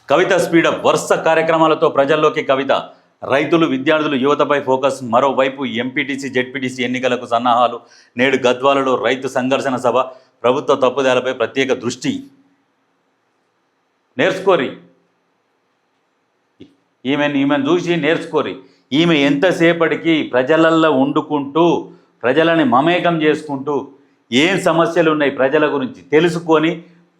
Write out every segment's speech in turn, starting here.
కవిత speedup వరుస కార్యక్రమాలతో ప్రజల్లోకి కవిత. రైతులు, విద్యార్థులు, యువతపై ఫోకస్. మరోవైపు ఎంపీటీసీ, జెడ్పీటీసీ ఎన్నికలకు సన్నాహాలు. నేడు గద్వాలలో రైతు సంఘర్షణ సభ. ప్రభుత్వ తప్పుదాలపై ప్రత్యేక దృష్టి. నేర్చుకోరి, ఈమెను చూసి నేర్చుకోరి. ఈమె ఎంతసేపటికి ప్రజలల్లో వండుకుంటూ ప్రజలని మమేకం చేసుకుంటూ ఏం సమస్యలు ఉన్నాయి ప్రజల గురించి తెలుసుకొని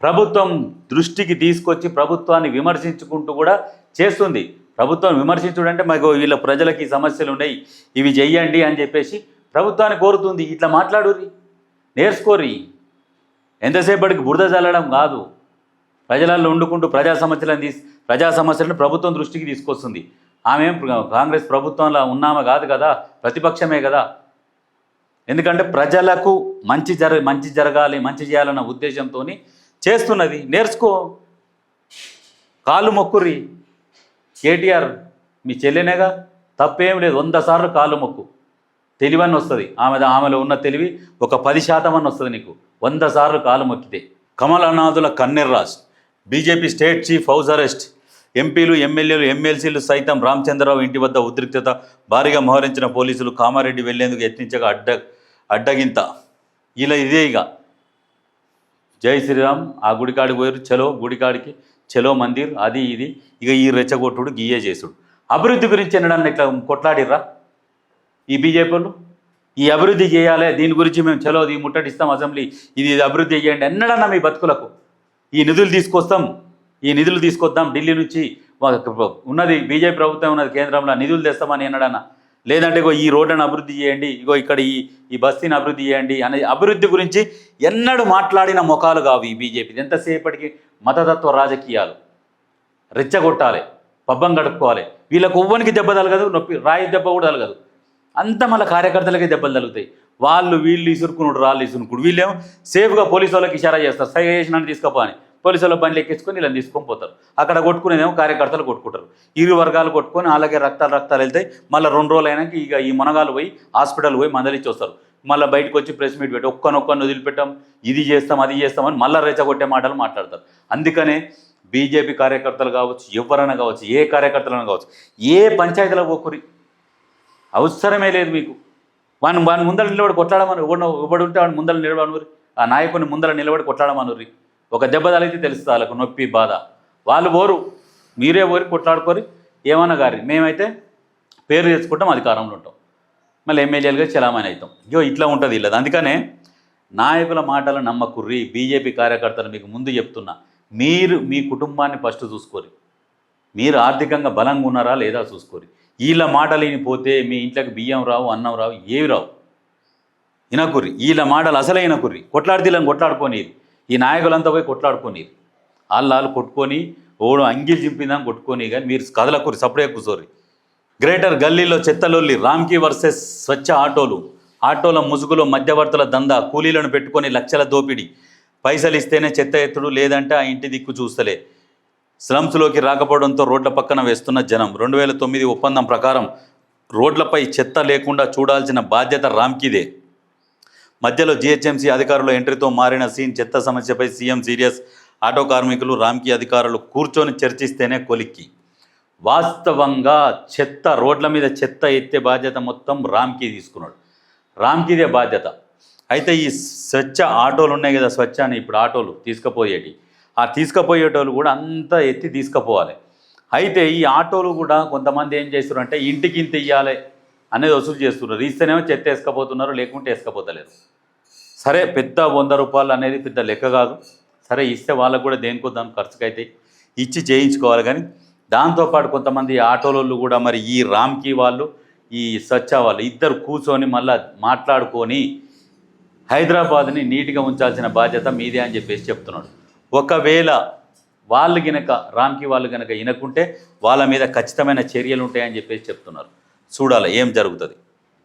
ప్రభుత్వం దృష్టికి తీసుకొచ్చి ప్రభుత్వాన్ని విమర్శించుకుంటూ కూడా చేస్తుంది. ప్రభుత్వం విమర్శించుడు అంటే మాకు వీళ్ళ ప్రజలకి సమస్యలు ఉన్నాయి, ఇవి చెయ్యండి అని చెప్పేసి ప్రభుత్వాన్ని కోరుతుంది. ఇట్లా మాట్లాడుర్రి, నేర్చుకోర్రి. ఎంతసేపటికి బురద చల్లడం కాదు, ప్రజలలో వండుకుంటూ ప్రజా సమస్యలను ప్రభుత్వం దృష్టికి తీసుకొస్తుంది. ఆమె కాంగ్రెస్ ప్రభుత్వంలో ఉన్నామే కాదు కదా, ప్రతిపక్షమే కదా. ఎందుకంటే ప్రజలకు మంచి జరగాలి, మంచి చేయాలన్న ఉద్దేశంతో చేస్తున్నది. నేర్చుకో, కాళ్ళు మొక్కుర్రి. కేటీఆర్ మీ చెల్లెనేగా, తప్పేం లేదు. 100 సార్లు కాళ్ళు మొక్కు, తెలివని వస్తుంది. ఆమెలో ఉన్న తెలివి ఒక 10% అని వస్తుంది నీకు 100 సార్లు కాళ్ళు మొక్కితే. కమలనాథుల కన్నెర్రాజ్. BJP state chief house arrest. ఎంపీలు, ఎమ్మెల్యేలు, ఎమ్మెల్సీలు సైతం రామచంద్రరావు ఇంటి వద్ద ఉద్రిక్తత. భారీగా మోహరించిన పోలీసులు. కామారెడ్డి వెళ్లేందుకు యత్నించగా అడ్డగింత. ఇలా ఇదే ఇక జై శ్రీరామ్. ఆ గుడికాడికి పోయారు, చలో గుడికాడికి, చలో మందిర్, అది ఇది. ఇక ఈ రెచ్చగొట్టుడు, గీయే చేసుడు. అభివృద్ధి గురించి ఎన్నడన్నా ఇట్లా కొట్లాడిర్రా ఈ బీజేపీ వాళ్ళు? ఈ అభివృద్ధి చేయాలి, దీని గురించి మేము చలో ఇది ముట్టడిస్తాం, అసెంబ్లీ ఇది అభివృద్ధి చేయండి ఎన్నడన్నా మీ బతుకులకు? ఈ నిధులు తీసుకొద్దాం ఢిల్లీ నుంచి, ఉన్నది బీజేపీ ప్రభుత్వం ఉన్నది కేంద్రంలో, నిధులు తెస్తామని ఎన్నడన్నా? లేదంటే ఇగో ఈ రోడ్లను అభివృద్ధి చేయండి, ఇగో ఇక్కడ ఈ బస్తీని అభివృద్ధి చేయండి అనే అభివృద్ధి గురించి ఎన్నడూ మాట్లాడిన ముఖాలు కావు ఈ బీజేపీ. ఎంతసేపటికి మతతత్వ రాజకీయాలు, రెచ్చగొట్టాలి, పబ్బం గడుపుకోవాలి. వీళ్ళకు ఒవ్వనికి దెబ్బ తలగదు, నొప్పి రాయి దెబ్బ కూడా తలగదు. అంత మళ్ళీ కార్యకర్తలకే దెబ్బలు తలుగుతాయి. వీళ్ళు ఇసురుకున్నాడు, రాళ్ళు ఇసురుకుడు. వీళ్ళేమో సేఫ్గా పోలీసు వాళ్ళకి ఇషారా చేస్తారు, సైగ చేసినట్టు తీసుకోపోని పోలీసు వాళ్ళ బండ్లు ఎక్కించుకొని ఇలా తీసుకొని పోతారు. అక్కడ కొట్టుకునేదేమో కార్యకర్తలు కొట్టుకుంటారు. ఇరు వర్గాలు కొట్టుకొని అలాగే రక్తాలు వెళ్తాయి. మళ్ళీ 2 రోజులు అయినాక ఇక ఈ మునగాలు పోయి హాస్పిటల్ పోయి మందలిచ్చి వస్తారు. మళ్ళీ బయటకు వచ్చి ప్రెస్ మీట్ పెట్టి ఒక్కనొక్కను వదిలిపెట్టాం, ఇది చేస్తాం, అది చేస్తామని మళ్ళీ రెచ్చగొట్టే మాటలు మాట్లాడతారు. అందుకనే బీజేపీ కార్యకర్తలు కావచ్చు, ఎవరైనా కావచ్చు, ఏ కార్యకర్తలైనా కావచ్చు, ఏ పంచాయతీలో పోకురి, అవసరమే లేదు మీకు. వాడిని ముందర నిలబడి కొట్లాడమని, ఒకడు ఉంటే వాడిని ముందర నిలబడమని, ఆ నాయకుడిని ముందర నిలబడి కొట్లాడమనుర్రి. ఒక దెబ్బ తగిలితే తెలుస్తుంది వాళ్ళకు నొప్పి, బాధ. వాళ్ళు పోరు, మీరే పోరి కొట్లాడుకోరి ఏమన్నా గారి. మేమైతే పేరు తెచ్చుకుంటాం, అధికారంలో ఉంటాం, మళ్ళీ ఎమ్మెల్యేలుగా చలామణి అవుతాం. ఇట్లా ఉంటుంది వీళ్ళది. అందుకనే నాయకుల మాటలు నమ్మకుర్రి. బీజేపీ కార్యకర్తలు మీకు ముందు చెప్తున్నా, మీరు మీ కుటుంబాన్ని ఫస్ట్ చూసుకోరి. మీరు ఆర్థికంగా బలంగా ఉన్నారా లేదా చూసుకోరి. వీళ్ళ మాటలు వినిపోతే మీ ఇంట్లోకి బియ్యం రావు, అన్నం రావు, ఏవి రావు. వినకుర్రి, వీళ్ళ మాటలు అసలే వినకుర్రి. కొట్లాడితీళ్ళని కొట్లాడుకొని, ఈ నాయకులంతా పోయి కొట్లాడుకొని వాళ్ళు కొట్టుకొని ఓడు అంగిలు చింపిందని కొట్టుకొని, కానీ మీరు కదలకూరి, సపరేట్ కూర్చోరి. గ్రేటర్ గల్లీలో చెత్తలొల్లి. రామ్కి వర్సెస్ స్వచ్ఛ ఆటోలు. ఆటోల ముసుగులో మధ్యవర్తుల దందా. కూలీలను పెట్టుకొని లక్షల దోపిడీ. పైసలు ఇస్తేనే చెత్త ఎత్తుడు, లేదంటే ఆ ఇంటి దిక్కు చూస్తలే. స్లమ్స్లోకి రాకపోవడంతో రోడ్ల పక్కన వేస్తున్న జనం. 2009 ఒప్పందం ప్రకారం రోడ్లపై చెత్త లేకుండా చూడాల్సిన బాధ్యత రామ్కిదే. మధ్యలో జీహెచ్ఎంసీ అధికారుల ఎంట్రీతో మారిన సీన్. చెత్త సమస్యపై సీఎం సీరియస్. ఆటో కార్మికులు, రామ్కి అధికారులు కూర్చొని చర్చిస్తేనే కొలిక్కి. వాస్తవంగా రోడ్ల మీద చెత్త ఎత్తే బాధ్యత మొత్తం రామ్కి తీసుకున్నాడు. రామ్కిదే బాధ్యత. అయితే ఈ స్వచ్ఛ ఆటోలు ఉన్నాయి కదా, స్వచ్ఛ అని ఇప్పుడు ఆటోలు తీసుకుపోయేటి, ఆ తీసుకుపోయేటోళ్ళు కూడా అంతా ఎత్తి తీసుకుపోవాలి. అయితే ఈ ఆటోలు కూడా కొంతమంది ఏం చేస్తున్నారు అంటే ఇంటికి ఇంత ఇవ్వాలి అనేది వసూలు చేస్తున్నారు. ఇస్తేనేమో చెత్త వేసుకపోతున్నారు, లేకుంటే వేసుకపోతలేరు. సరే, పెద్ద 100 రూపాయలు అనేది పెద్ద లెక్క కాదు. సరే, ఇస్తే వాళ్ళకు కూడా దేనికో దాని ఖర్చుకైతే ఇచ్చి చేయించుకోవాలి. కానీ దాంతోపాటు కొంతమంది ఆటోలు కూడా మరి ఈ రామ్కి వాళ్ళు, ఈ స్వచ్ఛ వాళ్ళు ఇద్దరు కూర్చొని మళ్ళీ మాట్లాడుకొని హైదరాబాద్ని నీట్గా ఉంచాల్సిన బాధ్యత మీదే అని చెప్పేసి చెప్తున్నాడు. ఒకవేళ వాళ్ళు గనక రామ్కి వాళ్ళు గనక వినకుంటే వాళ్ళ మీద ఖచ్చితమైన చర్యలు ఉంటాయని చెప్పేసి చెప్తున్నారు. చూడాలి ఏం జరుగుతుంది.